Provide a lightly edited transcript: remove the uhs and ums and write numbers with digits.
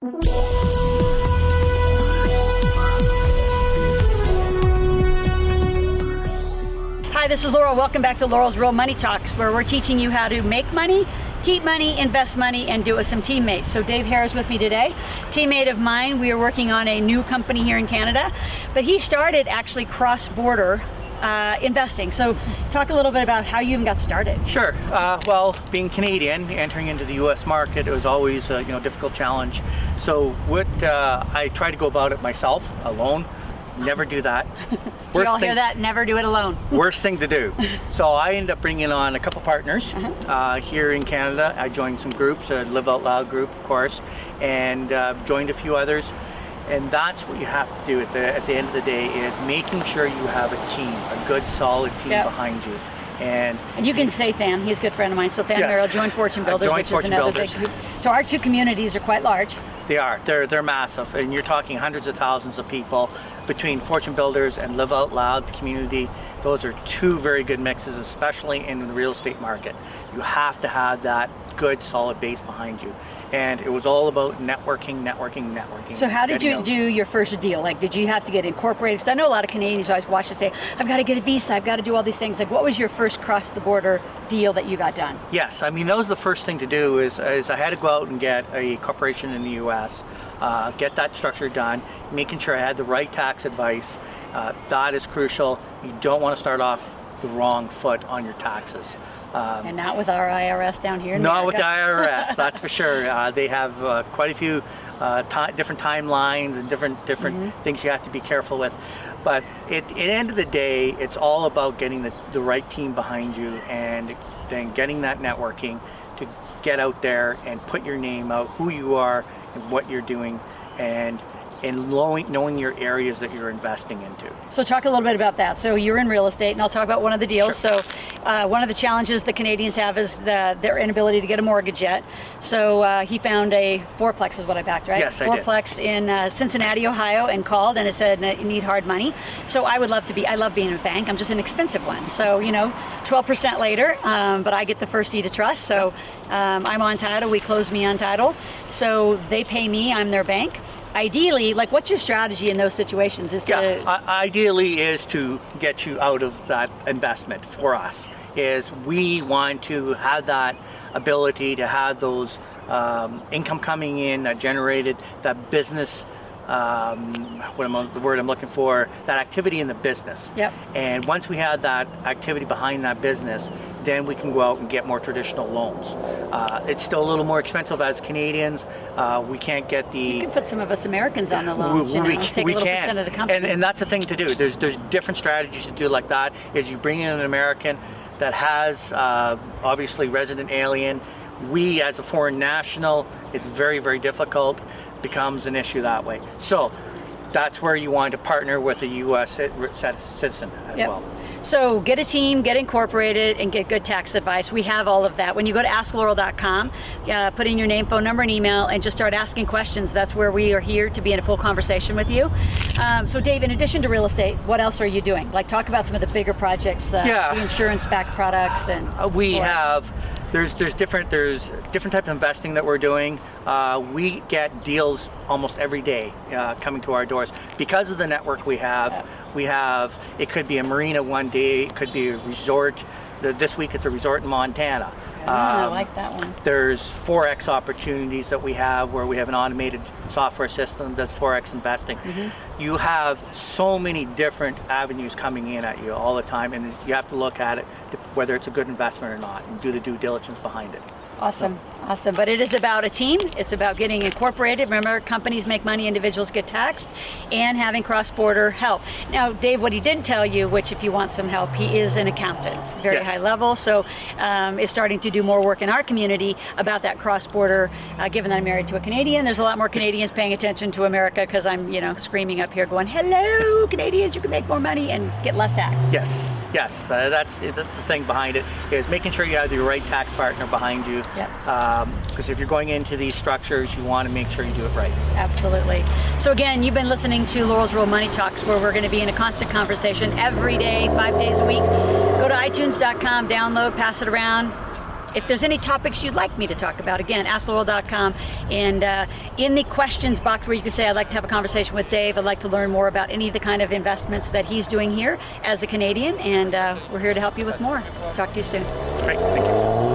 Hi, this is Laurel. Welcome back to Laurel's Real Money Talks, where we're teaching you how to make money, keep money, invest money, and do it with some teammates. So Dave Hare is with me today. Teammate of mine. We are working on a new company here in Canada, but he started actually cross-border investing. So talk a little bit about how you even got started. Sure. Well, being Canadian, entering into the U.S. market, it was always a difficult challenge. So what I try to go about it myself, alone. Never do that. Do you all hear that? Never do it alone. Worst thing to do. So I ended up bringing on a couple partners here in Canada. I joined some groups, a Live Out Loud group, of course, and joined a few others. And that's what you have to do at the end of the day, is making sure you have a team, a good, solid team behind you. And you can say Tham, he's a good friend of mine. So Tham Yes. Merrill joined Fortune Builders, Joined which Fortune is another Builders. big group. So our two communities are quite large. They are. They're massive, and you're talking hundreds of thousands of people between Fortune Builders and Live Out Loud, the community. Those are two very good mixes, especially in the real estate market. You have to have that good, solid base behind you. And it was all about networking. So how did you do your first deal? Like, did you have to get incorporated? Because I know a lot of Canadians always watch and say, I've got to get a visa, I've got to do all these things. Like, what was your first cross-the-border deal that you got done? Yes, I mean, that was the first thing to do, is I had to go out and get a corporation in the U.S., get that structure done, making sure I had the right tax advice. That is crucial. You don't want to start off the wrong foot on your taxes. And not with our IRS down here in Not America. with the IRS, that's for sure. They have quite a few different timelines and different things you have to be careful with. But at the end of the day, it's all about getting the right team behind you, and then getting that networking to get out there and put your name out, who you are and what you're doing, and knowing your areas that you're investing into. So talk a little bit about that. So you're in real estate, and I'll talk about one of the deals. Sure. So one of the challenges the Canadians have is their inability to get a mortgage yet. So he found a fourplex, is what I backed, right? Yes, I did. Fourplex in Cincinnati, Ohio, and called, and it said, you need hard money. So I love being in a bank. I'm just an expensive one. So, 12% later, but I get the first deed of trust. So I'm on title, we close me on title. So they pay me, I'm their bank. Ideally, like, what's your strategy in those situations? Ideally is to get you out of that investment. For us, is we want to have that ability to have those income coming in that generated that business. The word I'm looking for, that activity in the business. Yep. And once we have that activity behind that business, then we can go out and get more traditional loans. It's still a little more expensive as Canadians. We can't get the... You can put some of us Americans on the loans, take a little percent of the company. And that's the thing to do. There's different strategies to do like that, is you bring in an American that has obviously resident alien. We, as a foreign national, it's very, very difficult. Becomes an issue that way. So that's where you want to partner with a U.S. citizen as well. So get a team, get incorporated, and get good tax advice. We have all of that. When you go to AskLaurel.com, put in your name, phone number, and email, and just start asking questions. That's where we are here to be in a full conversation with you. So Dave, in addition to real estate, what else are you doing? Like, talk about some of the bigger projects, the insurance-backed products, and There's different types of investing that we're doing. We get deals almost every day coming to our doors because of the network we have. It could be a marina one day, it could be a resort. This week it's a resort in Montana. I like that one. There's Forex opportunities that we have, where we have an automated software system that's Forex investing. You have so many different avenues coming in at you all the time, and you have to look at it, whether it's a good investment or not, and do the due diligence behind it. Awesome. But it is about a team. It's about getting incorporated. Remember, companies make money, individuals get taxed, and having cross-border help. Now, Dave, what he didn't tell you, which if you want some help, he is an accountant, very high level, so is starting to do more work in our community about that cross-border. Given that I'm married to a Canadian, there's a lot more Canadians paying attention to America, because I'm, screaming up here going, hello, Canadians, you can make more money and get less tax. Yes, that's the thing behind it, is making sure you have the right tax partner behind you. Because if you're going into these structures, you want to make sure you do it right. Absolutely. So again, you've been listening to Laurel's Real Money Talks, where we're going to be in a constant conversation every day, 5 days a week. Go to iTunes.com, download, pass it around. if there's any topics you'd like me to talk about, again, AskTheWorld.com, and in the questions box where you can say, I'd like to have a conversation with Dave, I'd like to learn more about any of the kind of investments that he's doing here as a Canadian, and we're here to help you with more. Talk to you soon. Great, thank you.